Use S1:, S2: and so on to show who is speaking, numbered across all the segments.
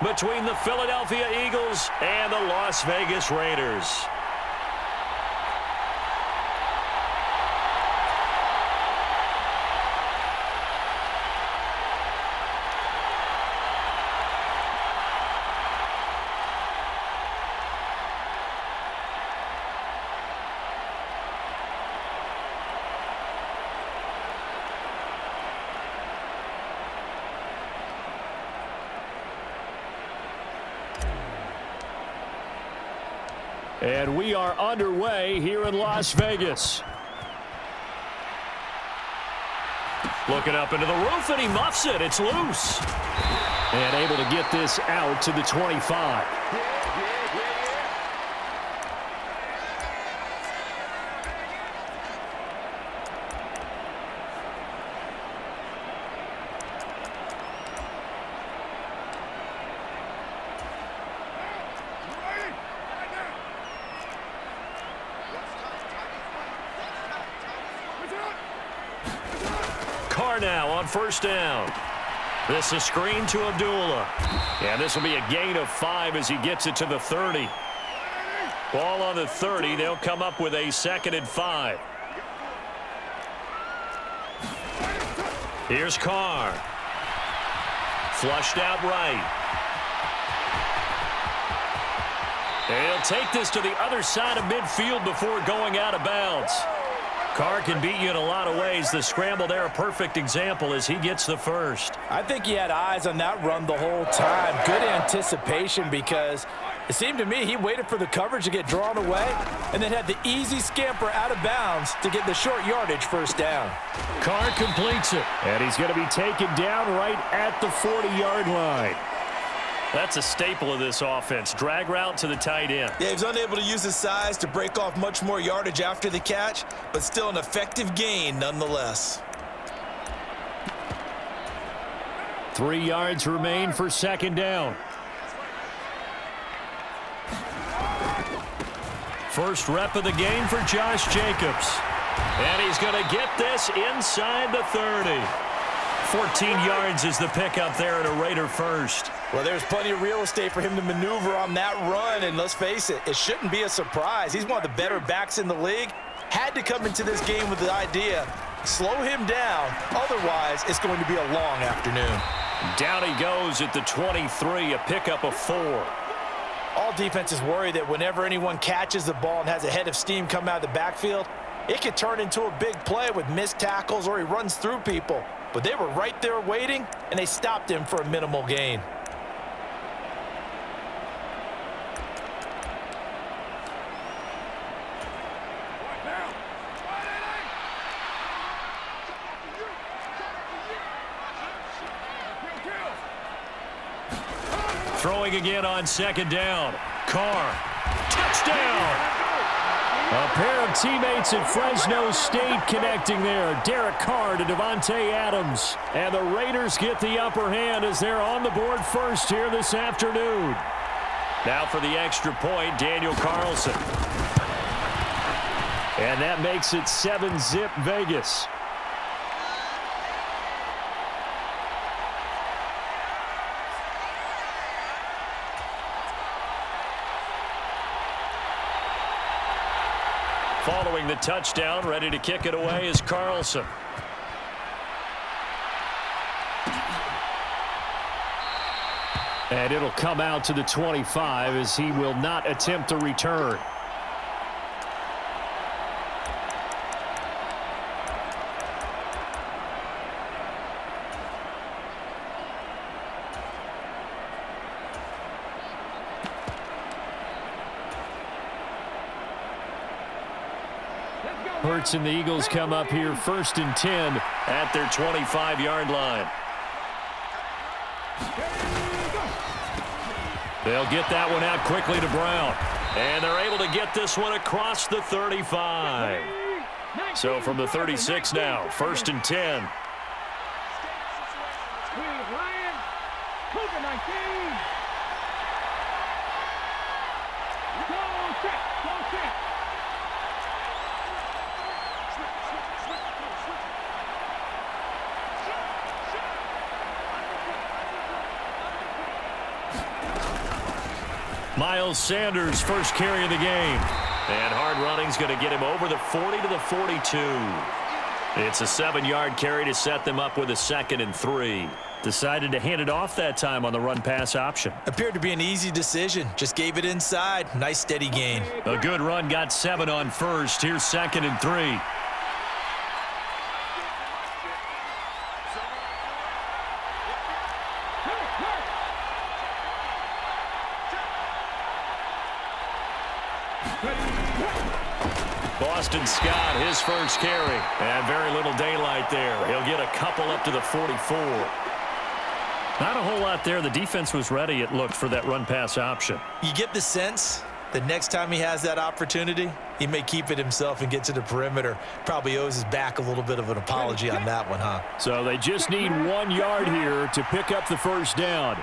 S1: between the Philadelphia Eagles and the Las Vegas Raiders. And we are underway here in Las Vegas. Looking up into the roof, and he muffs it. It's loose. And able to get this out to the 25. Now on first down. This is screen to Abdullah. And this will be a gain of 5 as he gets it to the 30. Ball on the 30. They'll come up with a 2nd and 5. Here's Carr. Flushed out right. They'll take this to the other side of midfield before going out of bounds. Carr can beat you in a lot of ways. The scramble there, a perfect example as he gets the first.
S2: I think he had eyes on that run the whole time. Good anticipation because it seemed to me he waited for the coverage to get drawn away and then had the easy scamper out of bounds to get the short yardage first down.
S1: Carr completes it, and he's going to be taken down right at the 40-yard line. That's a staple of this offense. Drag route to the tight end.
S2: Yeah, he's unable to use his size to break off much more yardage after the catch, but still an effective gain nonetheless.
S1: 3 yards remain for 2nd down. First rep of the game for Josh Jacobs. And he's going to get this inside the 30. 14 yards is the pickup there at a Raider first.
S2: Well, there's plenty of real estate for him to maneuver on that run, and let's face it, it shouldn't be a surprise. He's one of the better backs in the league. Had to come into this game with the idea, slow him down, otherwise it's going to be a long afternoon.
S1: Down he goes at the 23, a pickup of 4.
S2: All defenses worry that whenever anyone catches the ball and has a head of steam come out of the backfield, it could turn into a big play with missed tackles or he runs through people. But they were right there waiting, and they stopped him for a minimal gain.
S1: Throwing again on 2nd down. Carr. Touchdown! A pair of teammates at Fresno State connecting there. Derek Carr to Devontae Adams. And the Raiders get the upper hand as they're on the board first here this afternoon. Now for the extra point, Daniel Carlson. And that makes it 7-zip Vegas. Following the touchdown, ready to kick it away is Carlson. And it'll come out to the 25 as he will not attempt a return. Hurts and the Eagles come up here 1st and 10 at their 25-yard line. They'll get that one out quickly to Brown. And they're able to get this one across the 35. So from the 36 now, 1st and 10. Miles Sanders' first carry of the game. And hard running's going to get him over the 40 to the 42. It's a 7-yard carry to set them up with a 2nd and 3. Decided to hand it off that time on the run-pass option.
S2: Appeared to be an easy decision. Just gave it inside. Nice, steady gain.
S1: A good run, got 7 on first. Here's 2nd and 3. Boston Scott, his first carry. And very little daylight there. He'll get a couple up to the 44. Not a whole lot there. The defense was ready, it looked, for that run-pass option.
S2: You get the sense that next time he has that opportunity, he may keep it himself and get to the perimeter. Probably owes his back a little bit of an apology on that one, huh?
S1: So they just need 1 yard here to pick up the first down.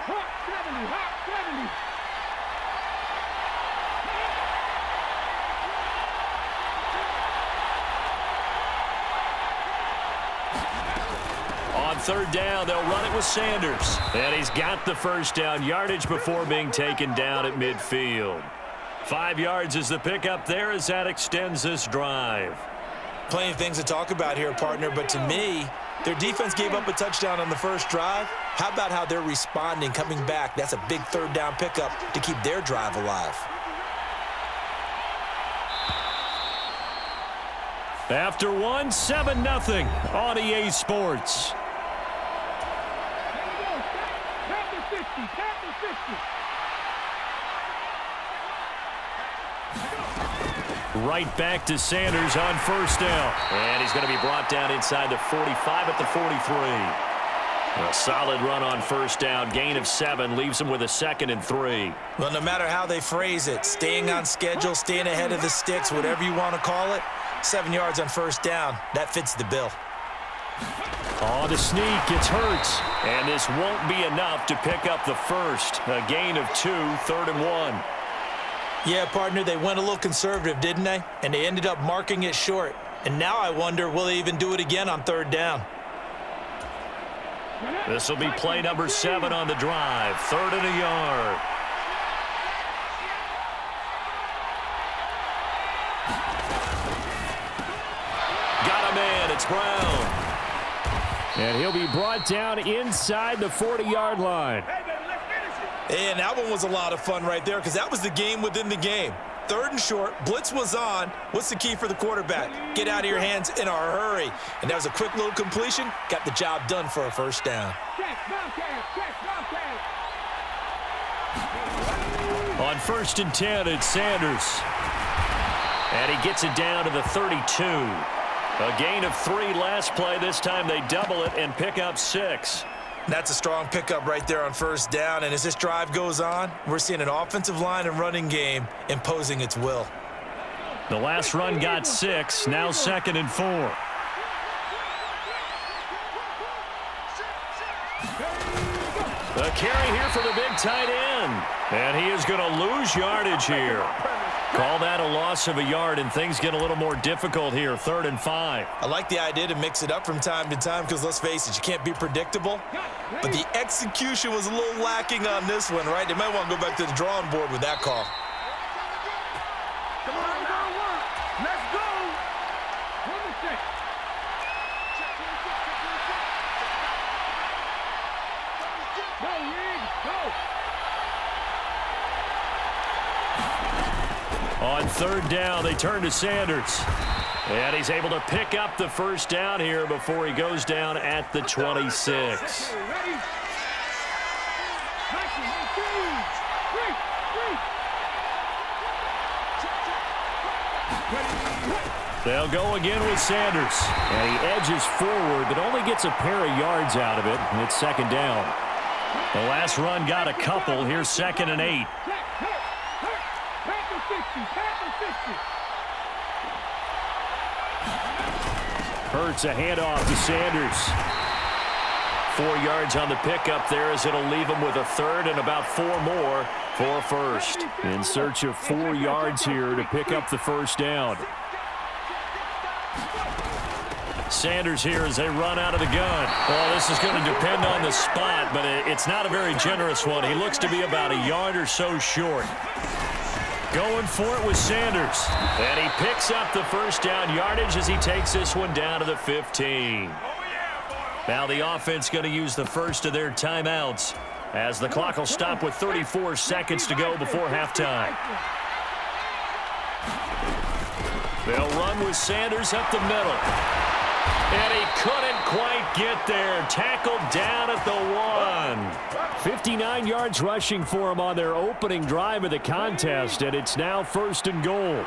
S1: On 3rd down, they'll run it with Sanders. And he's got the first down yardage before being taken down at midfield. 5 yards is the pickup there as that extends this drive.
S2: Plenty of things to talk about here, partner, but to me, their defense gave up a touchdown on the first drive. How about how they're responding, coming back? That's a big 3rd down pickup to keep their drive alive.
S1: After 1, 7-0 on EA Sports. Right back to Sanders on 1st down. And he's going to be brought down inside the 45 at the 43. A solid run on 1st down. Gain of 7 leaves him with a 2nd and 3.
S2: Well, no matter how they phrase it, staying on schedule, staying ahead of the sticks, whatever you want to call it, 7 yards on 1st down. That fits the bill.
S1: On the sneak, it's Hurts. And this won't be enough to pick up the first. A gain of 2, 3rd and 1.
S2: Yeah, partner, they went a little conservative, didn't they? And they ended up marking it short. And now I wonder, will they even do it again on 3rd down?
S1: This will be play number 7 on the drive. 3rd and a yard. Got a man. It's Brown. And he'll be brought down inside the 40-yard line.
S2: And that one was a lot of fun right there because that was the game within the game. 3rd and short, blitz was on. What's the key for the quarterback? Get out of your hands in a hurry. And that was a quick little completion. Got the job done for a 1st down.
S1: On 1st and 10, it's Sanders. And he gets it down to the 32. A gain of 3 last play. This time they double it and pick up 6.
S2: That's a strong pickup right there on 1st down. And as this drive goes on, we're seeing an offensive line and running game imposing its will.
S1: The last run got 6. Now 2nd and 4. A carry here for the big tight end. And he is going to lose yardage here. Call that a loss of a yard, and things get a little more difficult here. 3rd and 5.
S2: I like the idea to mix it up from time to time because, let's face it, you can't be predictable. But the execution was a little lacking on this one, right? They might want to go back to the drawing board with that call.
S3: Come on, let's go.
S1: On 3rd down, they turn to Sanders. And he's able to pick up the first down here before he goes down at the 26. They'll go again with Sanders. And he edges forward, but only gets a pair of yards out of it. And it's 2nd down. The last run got a couple. Here's 2nd and 8. Hurts a handoff to Sanders. 4 yards on the pickup there as it'll leave him with a 3rd and about 4 more for 1st. In search of 4 yards here to pick up the first down. Sanders here as they run out of the gun. Well, this is going to depend on the spot, but it's not a very generous one. He looks to be about a yard or so short. Going for it with Sanders. And he picks up the first down yardage as he takes this one down to the 15. Now the offense going to use the first of their timeouts as the clock will stop with 34 seconds to go before halftime. They'll run with Sanders up the middle. And he couldn't quite get there. Tackled down at the 1. 59 yards rushing for him on their opening drive of the contest, and it's now 1st and goal.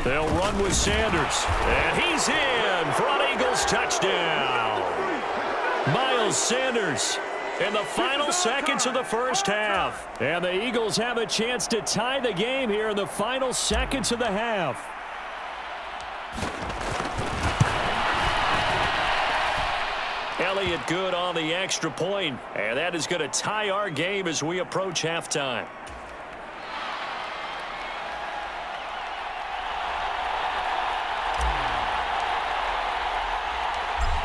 S1: They'll run with Sanders, and he's in for an Eagles touchdown. Miles Sanders in the final seconds of the first half. And the Eagles have a chance to tie the game here in the final seconds of the half. Elliott good on the extra point, and that is going to tie our game as we approach halftime.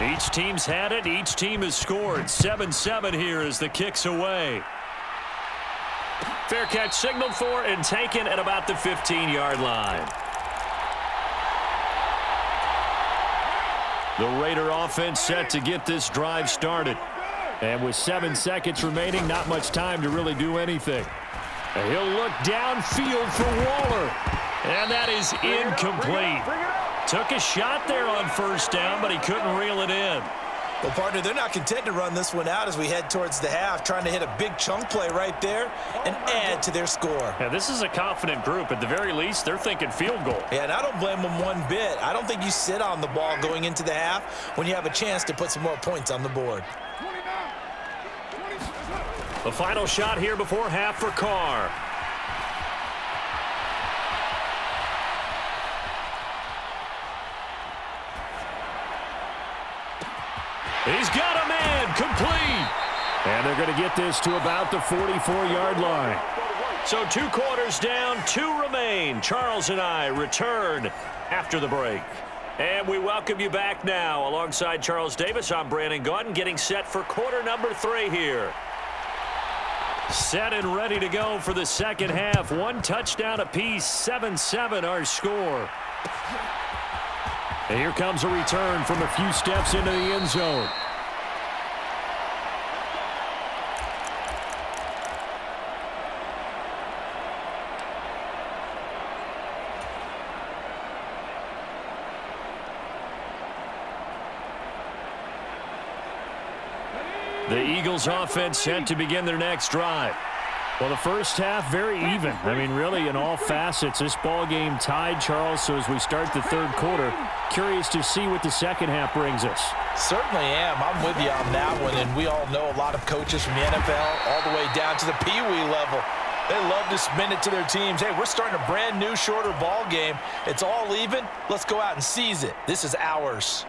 S1: Each team's had it. Each team has scored. 7-7 here as the kick's away. Fair catch signaled for and taken at about the 15-yard line. The Raider offense set to get this drive started. And with 7 seconds remaining, not much time to really do anything. And he'll look downfield for Waller. And that is incomplete. Took a shot there on first down, but he couldn't reel it in.
S2: Well, partner, they're not content to run this one out as we head towards the half, trying to hit a big chunk play right there and add to their score.
S1: Yeah, this is a confident group. At the very least, they're thinking field goal.
S2: Yeah, and I don't blame them one bit. I don't think you sit on the ball going into the half when you have a chance to put some more points on the board.
S1: The final shot here before half for Carr. He's got a man, complete. And they're going to get this to about the 44-yard line. So 2 quarters down, 2 remain. Charles and I return after the break. And we welcome you back now. Alongside Charles Davis, I'm Brandon Gaudin, getting set for quarter number 3 here. Set and ready to go for the second half. 1 touchdown apiece, 7-7 our score. And here comes a return from a few steps into the end zone. The Eagles offense set to begin their next drive. Well, the first half, very even. I mean, really, in all facets, this ball game tied, Charles. So as we start the third quarter, curious to see what the second half brings us.
S2: Certainly am. I'm with you on that one. And we all know a lot of coaches from the NFL all the way down to the Pee Wee level. They love to spin it to their teams. Hey, we're starting a brand new, shorter ball game. It's all even. Let's go out and seize it. This is ours.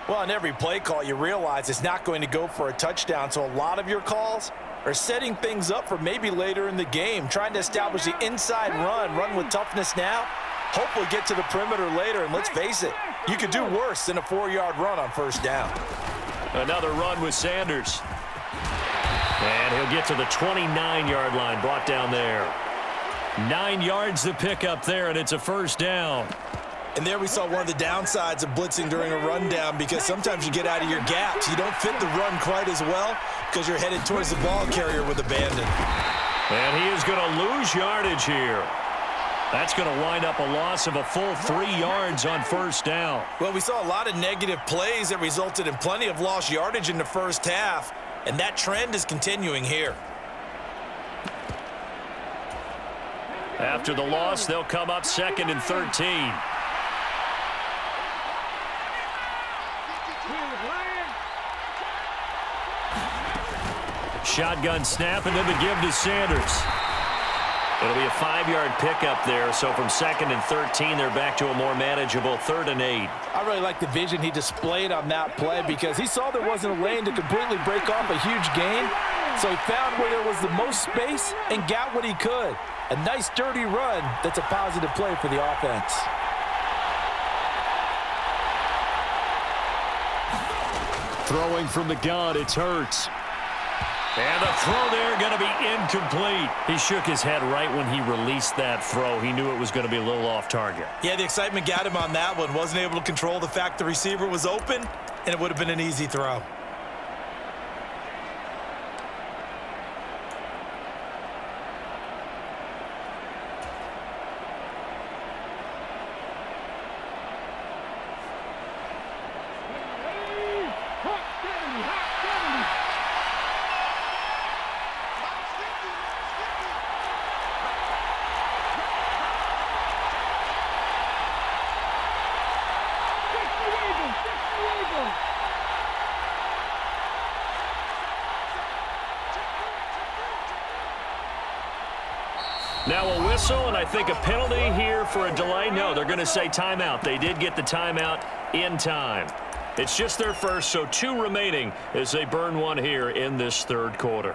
S2: Well, on every play call, you realize it's not going to go for a touchdown. So a lot of your calls are setting things up for maybe later in the game, trying to establish the inside run with toughness now, hopefully get to the perimeter later. And let's face it, you could do worse than a 4-yard run on first down.
S1: Another run with Sanders. And he'll get to the 29-yard line, brought down there. 9 yards to pick up there, and it's a first down.
S2: And there we saw one of the downsides of blitzing during a rundown, because sometimes you get out of your gaps. You don't fit the run quite as well because you're headed towards the ball carrier with abandon.
S1: And he is going to lose yardage here. That's going to wind up a loss of a full 3 yards on first down.
S2: Well, we saw a lot of negative plays that resulted in plenty of lost yardage in the first half, and that trend is continuing here.
S1: After the loss, they'll come up 2nd and 13. Shotgun snap, and then the give to Sanders. It'll be a 5-yard pickup there, so from 2nd and 13, they're back to a more manageable 3rd and 8.
S2: I really like the vision he displayed on that play, because he saw there wasn't a lane to completely break off a huge gain. So he found where there was the most space and got what he could. A nice, dirty run that's a positive play for the offense.
S1: Throwing from the gun, it's Hurts. And the throw there going to be incomplete. He shook his head right when he released that throw. He knew it was going to be a little off target.
S2: Yeah, the excitement got him on that one. Wasn't able to control the fact the receiver was open, and it would have been an easy throw.
S1: Now a whistle, and I think a penalty here for a delay. No, they're going to say timeout. They did get the timeout in time. It's just their first, so 2 remaining as they burn one here in this third quarter.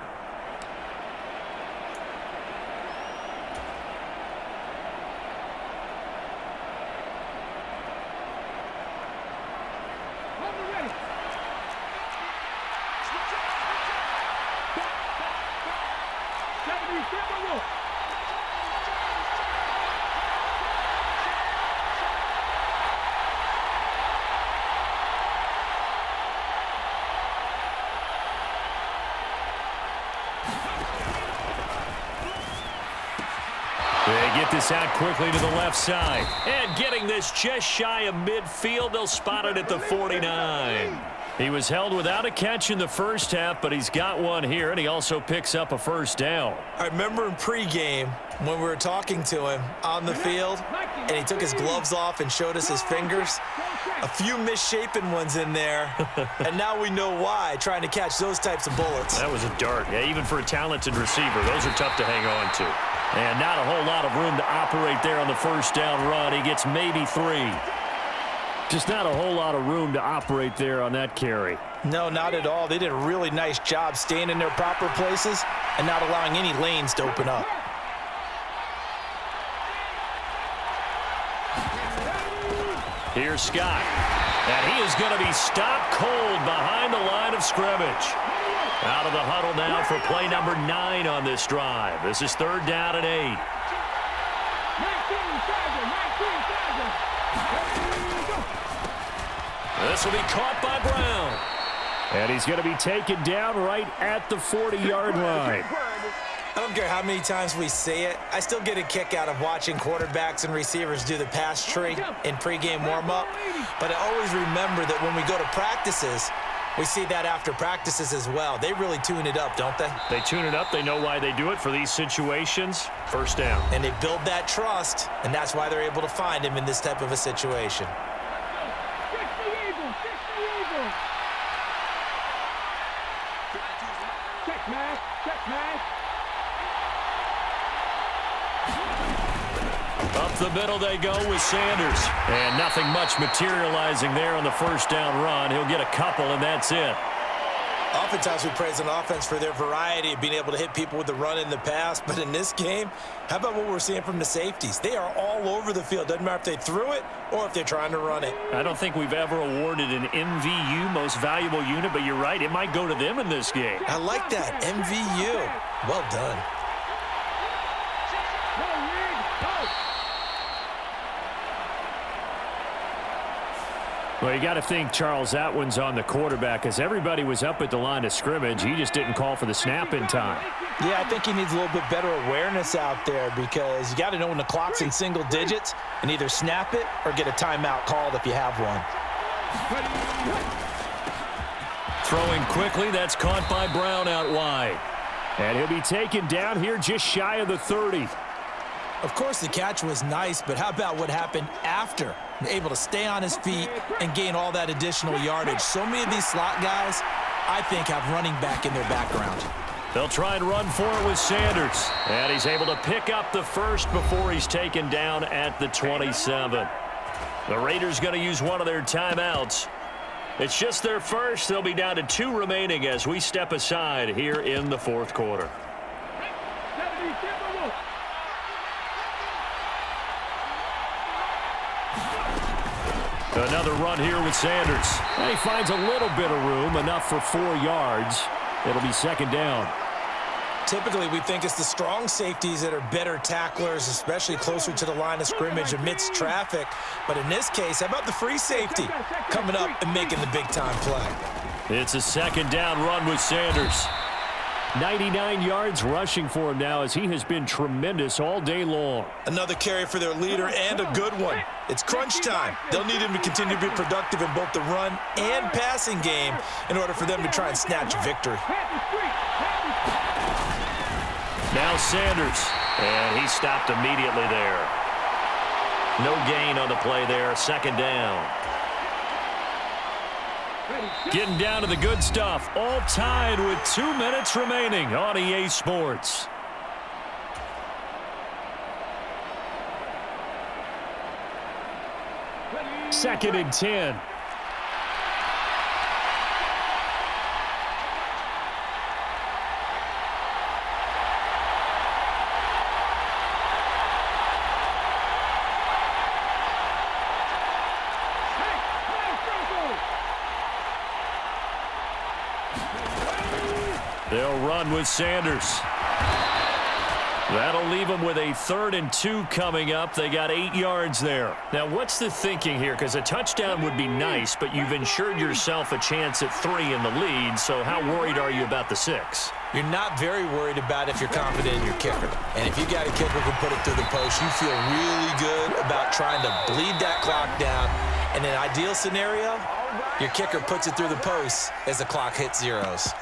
S1: They get this out quickly to the left side. And getting this just shy of midfield, they'll spot it at the 49. He was held without a catch in the first half, but he's got one here, and he also picks up a first down.
S2: I remember in pregame when we were talking to him on the field, and he took his gloves off and showed us his fingers. A few misshapen ones in there, and now we know why, trying to catch those types of bullets.
S1: That was a dart. Yeah, even for a talented receiver, those are tough to hang on to. And not a whole lot of room to operate there on the first down run. He gets maybe 3. Just not a whole lot of room to operate there on that carry.
S2: No, not at all. They did a really nice job staying in their proper places and not allowing any lanes to open up.
S1: Here's Scott. And he is going to be stopped cold behind the line of scrimmage. Out of the huddle now for play number 9 on this drive. This is 3rd down and 8. This will be caught by Brown. And he's going to be taken down right at the 40-yard line.
S2: I don't care how many times we say it, I still get a kick out of watching quarterbacks and receivers do the pass tree in pregame warm-up. But I always remember that when we go to practices, we see that after practices as well. They really tune it up, don't they?
S1: They tune it up. They know why they do it for these situations. First down.
S2: And they build that trust, and that's why they're able to find him in this type of a situation.
S1: Up the middle they go with Sanders. And nothing much materializing there on the first down run. He'll get a couple, and that's it.
S2: Oftentimes we praise an offense for their variety of being able to hit people with the run in the pass. But in this game, how about what we're seeing from the safeties? They are all over the field. Doesn't matter if they threw it or if they're trying to run it.
S1: I don't think we've ever awarded an MVU, most valuable unit, but you're right. It might go to them in this game.
S2: I like that. MVU. Well done.
S1: Well, you got to think, Charles, that one's on the quarterback as everybody was up at the line of scrimmage. He just didn't call for the snap in time.
S2: Yeah, I think he needs a little bit better awareness out there because you got to know when the clock's in single digits and either snap it or get a timeout called if you have one.
S1: Throwing quickly, that's caught by Brown out wide. And he'll be taken down here just shy of the 30.
S2: Of course, the catch was nice, but how about what happened after? Able to stay on his feet and gain all that additional yardage. So many of these slot guys, I think, have running back in their background.
S1: They'll try and run for it with Sanders. And he's able to pick up the first before he's taken down at the 27. The Raiders going to use one of their timeouts. It's just their first. They'll be down to 2 remaining as we step aside here in the fourth quarter. Another run here with Sanders. And he finds a little bit of room, enough for 4 yards. It'll be second down.
S2: Typically, we think it's the strong safeties that are better tacklers, especially closer to the line of scrimmage amidst traffic. But in this case, how about the free safety coming up and making the big-time play?
S1: It's a second down run with Sanders. 99 yards rushing for him now as he has been tremendous all day long.
S2: Another carry for their leader and a good one. It's crunch time. They'll need him to continue to be productive in both the run and passing game in order for them to try and snatch victory.
S1: Now Sanders, and he stopped immediately there. No gain on the play there, second down. Getting down to the good stuff, all tied with 2 minutes remaining on EA Sports. Second and 10. They'll run with Sanders. That'll leave them with a 3rd and 2 coming up. They got 8 yards there. Now, what's the thinking here? Because a touchdown would be nice, but you've ensured yourself a chance at 3 in the lead, so how worried are you about the 6?
S2: You're not very worried about if you're confident in your kicker. And if you got a kicker who can put it through the post, you feel really good about trying to bleed that clock down. In an ideal scenario, your kicker puts it through the post as the clock hits zeros.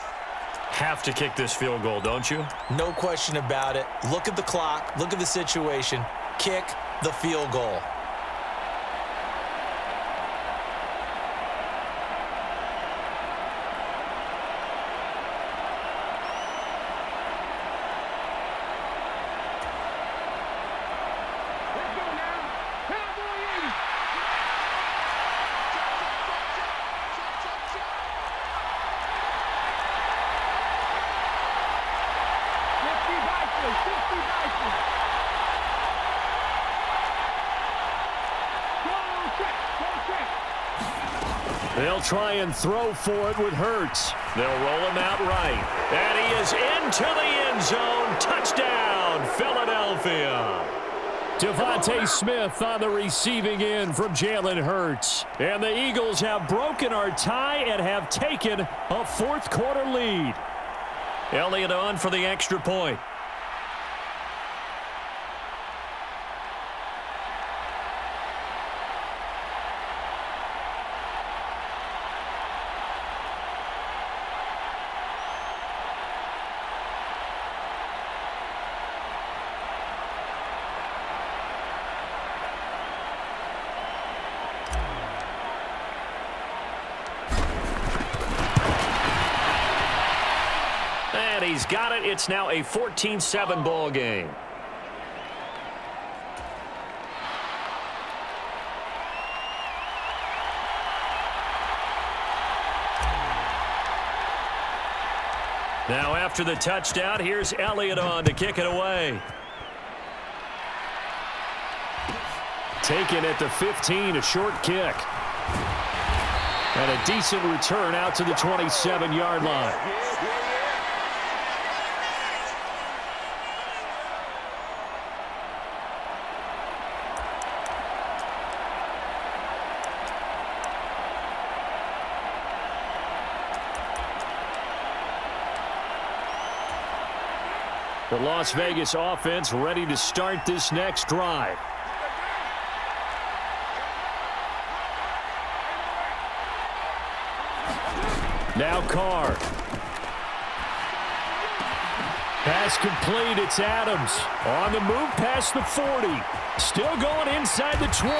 S1: Have to kick this field goal, don't you?
S2: No question about it. Look at the clock. Look at the situation. Kick the field goal.
S1: They'll try and throw for it with Hurts. They'll roll him out right. And he is into the end zone. Touchdown, Philadelphia. Devontae Smith on the receiving end from Jalen Hurts. And the Eagles have broken our tie and have taken a fourth quarter lead. Elliott on for the extra point. He's got it. It's now a 14-7 ball game. Now after the touchdown, here's Elliott on to kick it away. Taken at the 15, a short kick. And a decent return out to the 27-yard line. The Las Vegas offense ready to start this next drive. Now Carr. Pass complete. It's Adams. On the move past the 40. Still going inside the 20.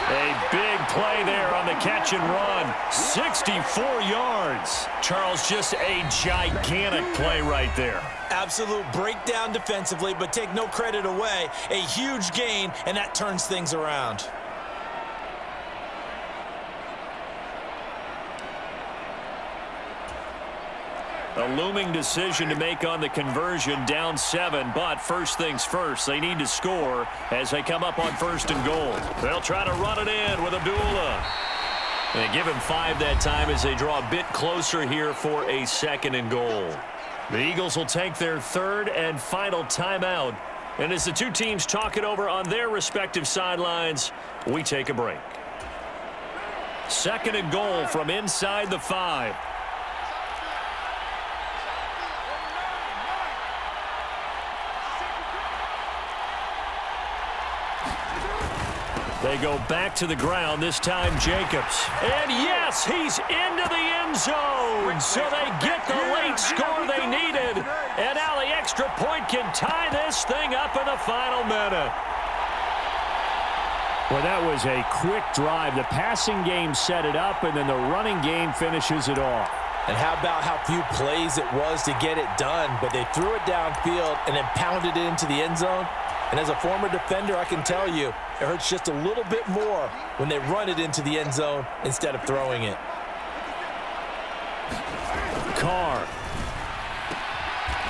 S1: A big play there on the catch and run. 64 yards. Charles, just a gigantic play right there.
S2: Absolute breakdown defensively, but take no credit away. A huge gain, and that turns things around.
S1: A looming decision to make on the conversion, down 7, but first things first, they need to score as they come up on 1st and goal. They'll try to run it in with Abdullah. They give him 5 that time as they draw a bit closer here for a 2nd and goal. The Eagles will take their 3rd and final timeout. And as the two teams talk it over on their respective sidelines, we take a break. 2nd and goal from inside the 5. They go back to the ground, this time Jacobs. And yes, he's into the end zone. So they get the late score they needed. And now the extra point can tie this thing up in the final minute.
S4: Well, that was a quick drive. The passing game set it up, and then the running game finishes it off.
S2: And how about how few plays it was to get it done, but they threw it downfield and then pounded it into the end zone. And as a former defender, I can tell you, it hurts just a little bit more when they run it into the end zone instead of throwing it.
S1: Carr.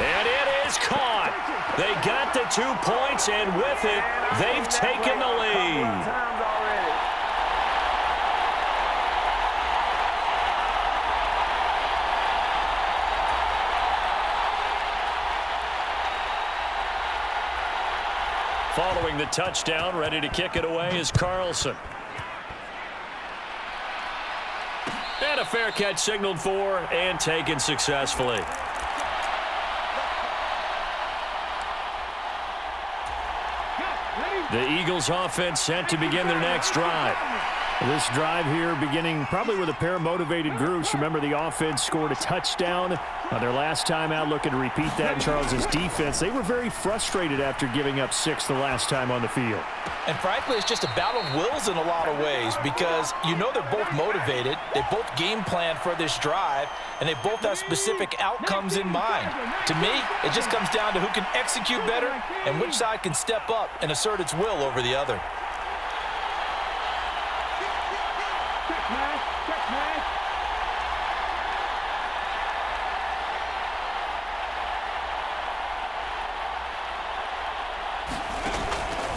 S1: And it is caught. They got the 2 points, and with it, they've taken the lead. Following the touchdown, ready to kick it away is Carlson. And a fair catch signaled for and taken successfully. The Eagles offense set to begin their next drive.
S4: This drive here beginning probably with a pair of motivated groups. Remember, the offense scored a touchdown on their last time out, looking to repeat that in Charles's defense. They were very frustrated after giving up 6 the last time on the field.
S2: And frankly, it's just a battle of wills in a lot of ways because you know they're both motivated. They both game plan for this drive, and they both have specific outcomes in mind. To me, it just comes down to who can execute better and which side can step up and assert its will over the other.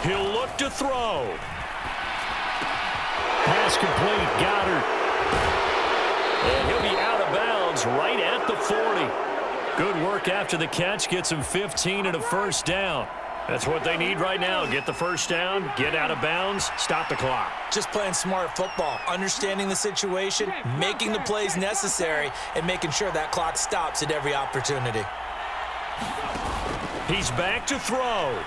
S1: He'll look to throw. Pass complete, Goddard. And he'll be out of bounds right at the 40. Good work after the catch, gets him 15 and a first down. That's what they need right now. Get the first down, get out of bounds, stop the clock.
S2: Just playing smart football, understanding the situation, making the plays necessary, and making sure that clock stops at every opportunity.
S1: He's back to throw.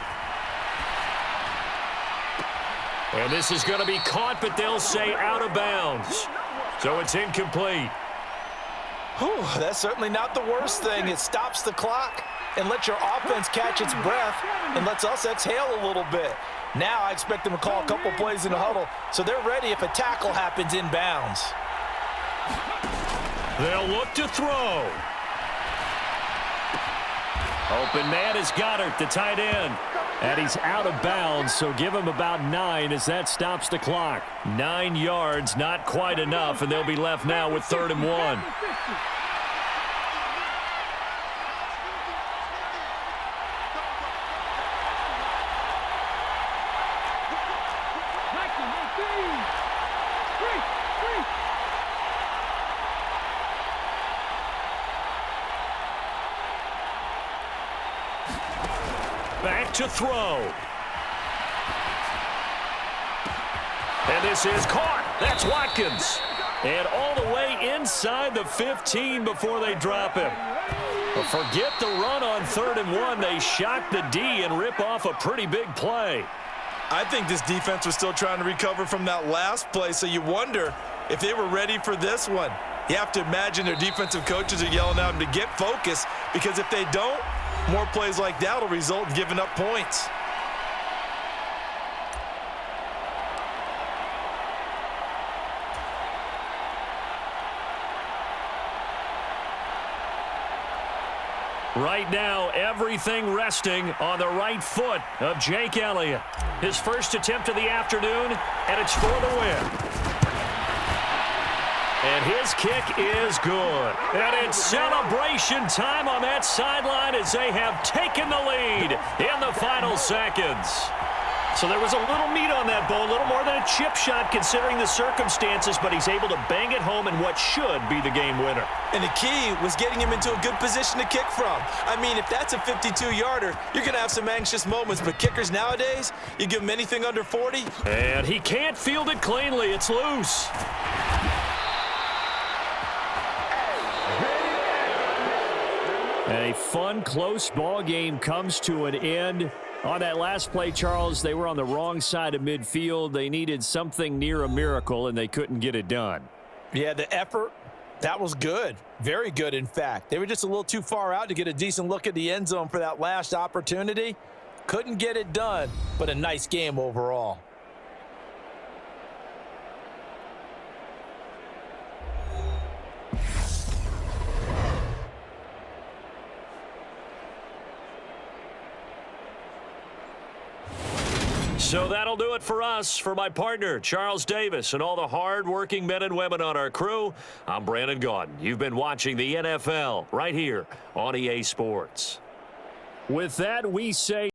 S1: And this is going to be caught, but they'll say out of bounds. So it's incomplete.
S2: Whew, that's certainly not the worst thing. It stops the clock and lets your offense catch its breath and lets us exhale a little bit. Now I expect them to call a couple plays in the huddle so they're ready if a tackle happens in bounds.
S1: They'll look to throw. Open man is Goddard, the tight end. And he's out of bounds, so give him about 9 as that stops the clock. 9 yards, not quite enough, and they'll be left now with 3rd and 1. Back to throw. And this is caught. That's Watkins. And all the way inside the 15 before they drop him. But forget the run on 3rd and 1. They shock the D and rip off a pretty big play.
S2: I think this defense was still trying to recover from that last play, so you wonder if they were ready for this one. You have to imagine their defensive coaches are yelling at them to get focused, because if they don't, more plays like that will result in giving up points.
S1: Right now, everything resting on the right foot of Jake Elliott. His first attempt of the afternoon, and it's for the win. And his kick is good. And it's celebration time on that sideline as they have taken the lead in the final seconds.
S4: So there was a little meat on that bone, a little more than a chip shot considering the circumstances, but he's able to bang it home in what should be the game winner.
S2: And the key was getting him into a good position to kick from. I mean, if that's a 52-yarder, you're going to have some anxious moments, but kickers nowadays, you give them anything under 40.
S1: And he can't field it cleanly. It's loose. A fun, close ball game comes to an end. On that last play, Charles, they were on the wrong side of midfield. They needed something near a miracle, and they couldn't get it done.
S2: Yeah, the effort, that was good. Very good, in fact. They were just a little too far out to get a decent look at the end zone for that last opportunity. Couldn't get it done, but a nice game overall.
S1: So that'll do it for us. For my partner, Charles Davis, and all the hard-working men and women on our crew, I'm Brandon Gaudin. You've been watching the NFL right here on EA Sports. With that, we say